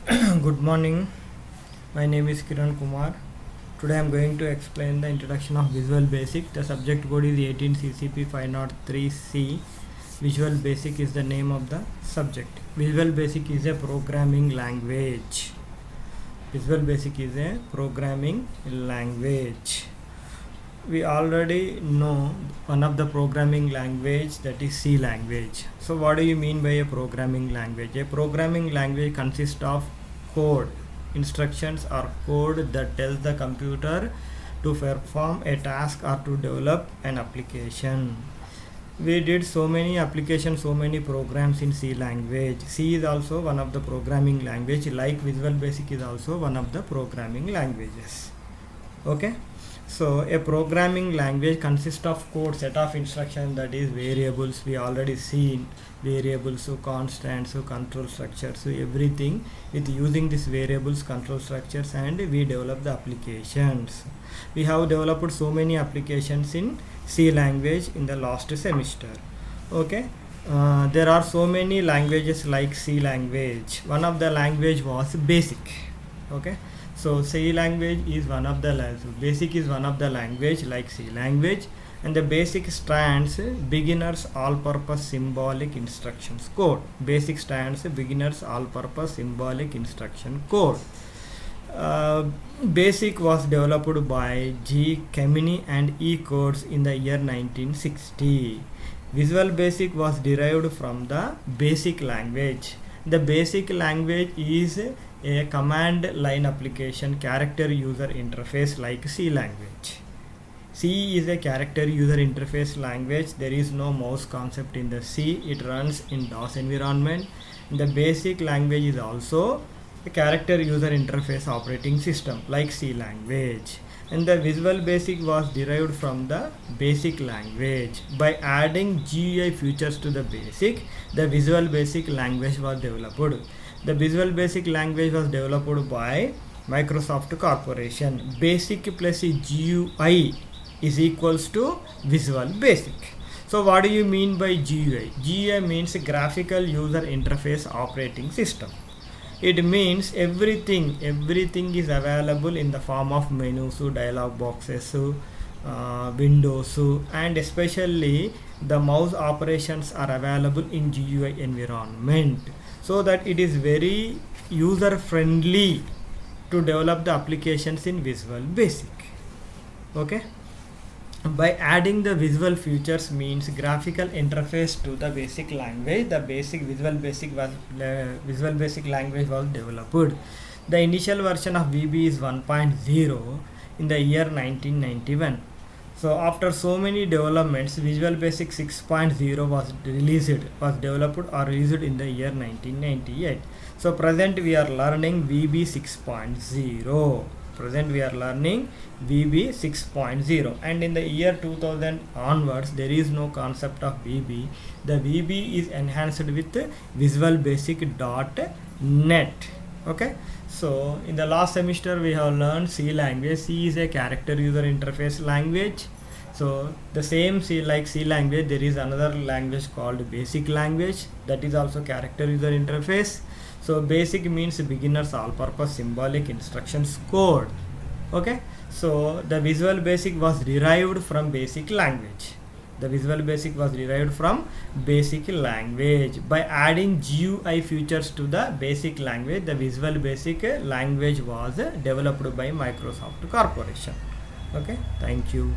Good morning. My name is Kiran Kumar. Today I am going to explain the introduction of Visual Basic. The subject code is 18 CCP 503C. Visual Basic is the name of the subject. Visual Basic is a programming language. Visual Basic is a programming language. We already know one of the programming language, that is C language. So what do you mean by a programming language? A programming language consists of code, instructions or code that tells the computer to perform a task or to develop an application. We did so many applications, so many programs in C language. C is also one of the programming language, like Visual Basic is also one of the programming languages. Okay. So a programming language consists of code, set of instructions, that is variables. We already seen variables, so constants, so control structures, so everything with using these variables, control structures, and we develop the applications. We have developed so many applications in C language in the last semester. Okay. There are so many languages like C language. One of the language was Basic. Okay. So C language is one of the Basic is one of the language like C language, and the Basic stands beginners all-purpose symbolic instructions code. Basic stands beginners all-purpose symbolic instruction code. Basic was developed by G. Kemeny and E. Codes in the year 1960. Visual Basic was derived from the Basic language. The Basic language is a command line application character user interface like C language. C is a character user interface language. There is no mouse concept in the C. It runs in DOS environment. The Basic language is also a character user interface operating system like C language. And the Visual Basic was derived from the Basic language. By adding GUI features to the Basic, the Visual Basic language was developed. The Visual Basic language was developed by Microsoft Corporation. Basic plus GUI is equals to Visual Basic. So what do you mean by GUI? GUI means Graphical User Interface Operating System. It means everything is available in the form of menus, dialog boxes, windows, and especially the mouse operations are available in GUI environment, so that it is very user friendly to develop the applications in Visual Basic. Okay. By adding the visual features means graphical interface to the Basic language, the Visual Basic language was developed. The initial version of VB is 1.0 in the year 1991. So after so many developments, Visual Basic 6.0 was developed or released in the year 1998. So present we are learning VB 6.0. VB 6.0, and in the year 2000 onwards there is no concept of VB. The VB is enhanced with Visual Basic.net. Okay. So in the last semester we have learned C language. C is a character user interface language. So the same C language, there is another language called Basic language, that is also character user interface. So Basic means beginners all-purpose symbolic instructions code. Okay. So the Visual Basic was derived from Basic language. By adding GUI features to the Basic language, the Visual Basic language was developed by Microsoft Corporation. Okay. Thank you.